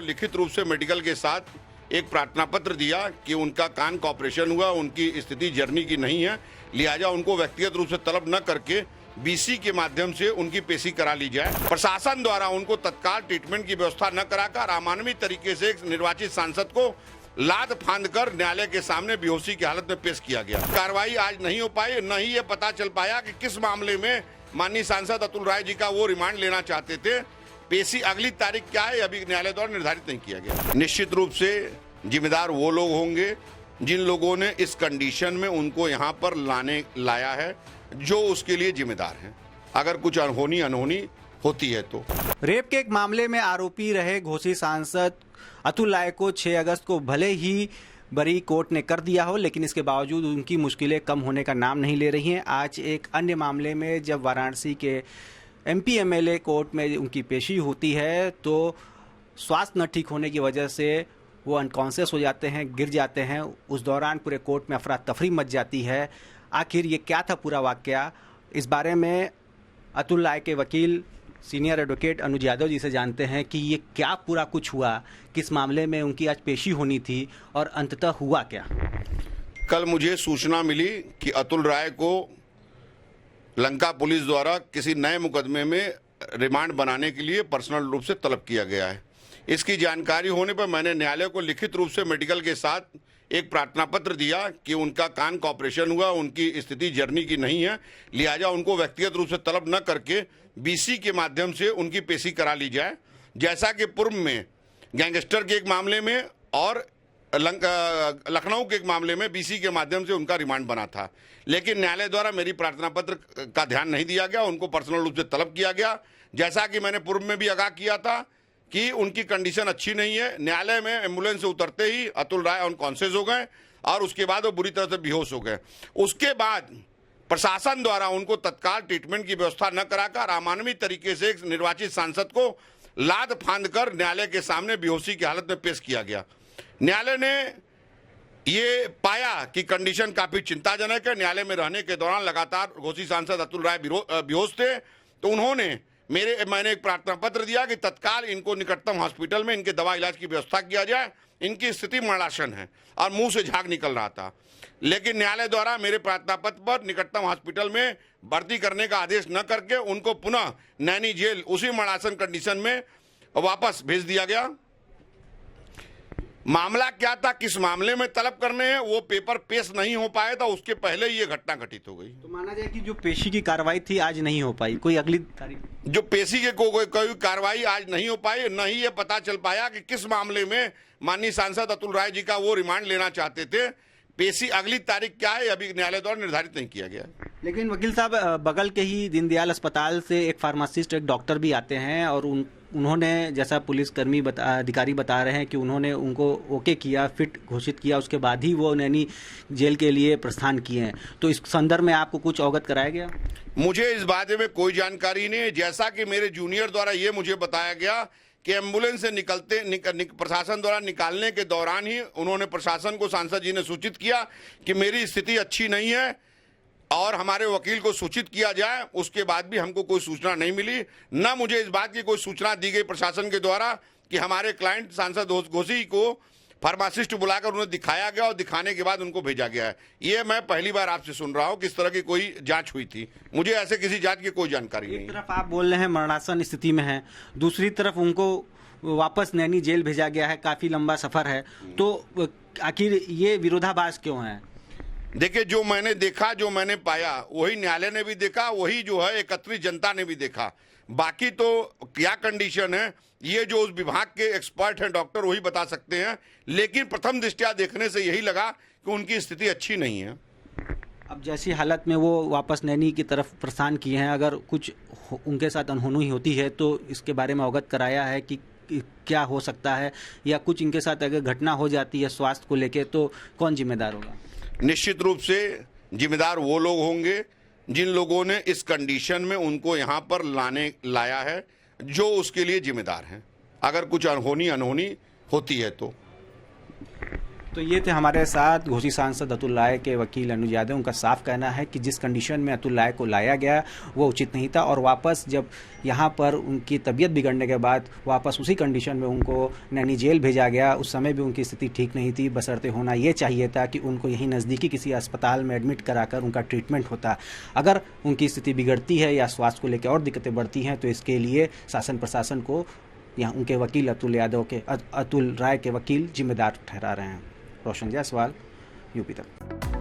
लिखित रूप से मेडिकल के साथ एक प्रार्थना पत्र दिया कि उनका कान का ऑपरेशन हुआ, उनकी स्थिति जर्नी की नहीं है, लिहाजा उनको व्यक्तिगत रूप से तलब न करके बीसी के माध्यम से उनकी पेशी करा ली जाए। प्रशासन द्वारा उनको तत्काल ट्रीटमेंट की व्यवस्था न कराकर अमानवीय तरीके से एक निर्वाचित सांसद को लात फांद कर न्यायालय के सामने बेहोशी की हालत में पेश किया गया। कार्रवाई आज नहीं हो पाई, न ही ये पता चल पाया कि किस मामले में माननीय सांसद अतुल राय जी का वो रिमांड लेना चाहते थे। पेशी अगली तारीख क्या है अभी न्यायालय द्वारा निर्धारित नहीं किया गया। निश्चित रूप से जिम्मेदार वो लोग होंगे जिन लोगों ने इस कंडीशन में उनको यहाँ पर लाया है, जो उसके लिए जिम्मेदार हैं। अगर कुछ अनहोनी होती है तो। रेप के एक मामले में आरोपी रहे घोसी सांसद अतुल राय को 6 अगस्त को भले ही बरी कोर्ट ने कर दिया हो, लेकिन इसके बावजूद उनकी मुश्किलें कम होने का नाम नहीं ले रही हैं। आज एक अन्य मामले में जब वाराणसी के एमपी एमएलए कोर्ट में उनकी पेशी होती है तो स्वास्थ्य न ठीक होने की वजह से वो अनकॉन्शियस हो जाते हैं, गिर जाते हैं। उस दौरान पूरे कोर्ट में अफरा तफरी मच जाती है। आखिर ये क्या था पूरा वाकया, इस बारे में अतुल राय के वकील सीनियर एडवोकेट अनुज यादव जी से जानते हैं कि ये क्या पूरा कुछ हुआ, किस मामले में उनकी आज पेशी होनी थी और अंततः हुआ क्या। कल मुझे सूचना मिली कि अतुल राय को लंका पुलिस द्वारा किसी नए मुकदमे में रिमांड बनाने के लिए पर्सनल रूप से तलब किया गया है। इसकी जानकारी होने पर मैंने न्यायालय को लिखित रूप से मेडिकल के साथ एक प्रार्थना पत्र दिया कि उनका कान का ऑपरेशन हुआ, उनकी स्थिति जर्नी की नहीं है, लिहाजा उनको व्यक्तिगत रूप से तलब न करके बीसी के माध्यम से उनकी पेशी करा ली जाए। जैसा कि पूर्व में गैंगस्टर के एक मामले में और लखनऊ के एक मामले में बीसी के माध्यम से उनका रिमांड बना था, लेकिन न्यायालय द्वारा मेरी प्रार्थना पत्र का ध्यान नहीं दिया गया, उनको पर्सनल रूप से तलब किया गया। जैसा कि मैंने पूर्व में भी आगाह किया था कि उनकी कंडीशन अच्छी नहीं है। न्यायालय में एम्बुलेंस से उतरते ही अतुल राय अनकॉन्शियस हो गए और उसके बाद वो बुरी तरह से बेहोश हो गए। उसके बाद प्रशासन द्वारा उनको तत्काल ट्रीटमेंट की व्यवस्था न कराकर अमानवीय तरीके से एक निर्वाचित सांसद को लात फांद कर न्यायालय के सामने बेहोशी की हालत में पेश किया गया। न्यायालय ने ये पाया कि कंडीशन काफी चिंताजनक है। न्यायालय में रहने के दौरान लगातार घोसी सांसद अतुल राय बेहोश थे, तो मैंने एक प्रार्थना पत्र दिया कि तत्काल इनको निकटतम हॉस्पिटल में इनके दवा इलाज की व्यवस्था किया जाए। इनकी स्थिति मरणासन है और मुंह से झाग निकल रहा था, लेकिन न्यायालय द्वारा मेरे प्रार्थना पत्र पर निकटतम हॉस्पिटल में भर्ती करने का आदेश न करके उनको पुनः नैनी जेल उसी मरणासन कंडीशन में वापस भेज दिया गया। मामला क्या था, किस मामले में तलब करने हैं, वो पेपर पेश नहीं हो पाया था, उसके पहले ही ये घटना घटित हो गई। तो माना जाए कि जो पेशी की कार्रवाई थी आज नहीं हो पाई, कोई अगली तारीख जो पेशी के कोई कार्रवाई आज नहीं हो पाई, न ही ये पता चल पाया कि किस मामले में माननीय सांसद अतुल राय जी का वो रिमांड लेना चाहते थे। पेशी अगली तारीख क्या है अभी न्यायालय द्वारा निर्धारित नहीं किया गया। लेकिन वकील साहब, बगल के ही दीनदयाल अस्पताल से एक फार्मासिस्ट, एक डॉक्टर भी आते हैं और उन्होंने, जैसा पुलिसकर्मी अधिकारी बता रहे हैं कि उन्होंने उनको ओके किया, फिट घोषित किया, उसके बाद ही वो नैनी जेल के लिए प्रस्थान किए हैं। तो इस संदर्भ में आपको कुछ अवगत कराया गया? मुझे इस बारे में कोई जानकारी नहीं है। जैसा कि मेरे जूनियर द्वारा ये मुझे बताया गया कि एम्बुलेंस से प्रशासन द्वारा निकालने के दौरान ही उन्होंने प्रशासन को सांसद जी ने सूचित किया कि मेरी स्थिति अच्छी नहीं है और हमारे वकील को सूचित किया जाए। उसके बाद भी हमको कोई सूचना नहीं मिली, न मुझे इस बात की कोई सूचना दी गई प्रशासन के द्वारा कि हमारे क्लाइंट सांसद घोसी को फार्मासिस्ट बुलाकर उन्हें दिखाया गया और दिखाने के बाद उनको भेजा गया है। ये मैं पहली बार आपसे सुन रहा हूँ कि इस तरह की कोई जांच हुई थी। मुझे ऐसे किसी जांच की कोई जानकारी नहीं। एक तरफ आप बोल रहे हैं मरणासन स्थिति में है, दूसरी तरफ उनको वापस नैनी जेल भेजा गया है, काफी लंबा सफर है, तो आखिर ये विरोधाभास क्यों है? देखिए, जो मैंने देखा, जो मैंने पाया, वही न्यायालय ने भी देखा, वही जो है एकत्रित जनता ने भी देखा। बाकी तो क्या कंडीशन है ये जो उस विभाग के एक्सपर्ट हैं, डॉक्टर, वही बता सकते हैं, लेकिन प्रथम दृष्टया देखने से यही लगा कि उनकी स्थिति अच्छी नहीं है। अब जैसी हालत में वो वापस नैनी की तरफ प्रस्थान किए हैं, अगर कुछ उनके साथ अनहोनी होती है तो इसके बारे में अवगत कराया है कि क्या हो सकता है, या कुछ इनके साथ अगर घटना हो जाती है स्वास्थ्य को लेके तो कौन जिम्मेदार होगा? निश्चित रूप से जिम्मेदार वो लोग होंगे जिन लोगों ने इस कंडीशन में उनको यहाँ पर लाया है, जो उसके लिए जिम्मेदार हैं। अगर कुछ अनहोनी होती है तो। तो ये थे हमारे साथ घोसी सांसद अतुल राय के वकील अनुज यादव। उनका साफ कहना है कि जिस कंडीशन में अतुल राय को लाया गया वो उचित नहीं था, और वापस जब यहाँ पर उनकी तबीयत बिगड़ने के बाद वापस उसी कंडीशन में उनको नैनी जेल भेजा गया, उस समय भी उनकी स्थिति ठीक नहीं थी। बशर्ते होना ये चाहिए था कि उनको यहीं नज़दीकी किसी अस्पताल में एडमिट कराकर उनका ट्रीटमेंट होता। अगर उनकी स्थिति बिगड़ती है या स्वास्थ्य को लेकर और दिक्कतें बढ़ती हैं तो इसके लिए शासन प्रशासन को यहाँ उनके वकील अतुल राय के वकील जिम्मेदार ठहरा रहे हैं। रोशन जायसवाल, यूपी तक।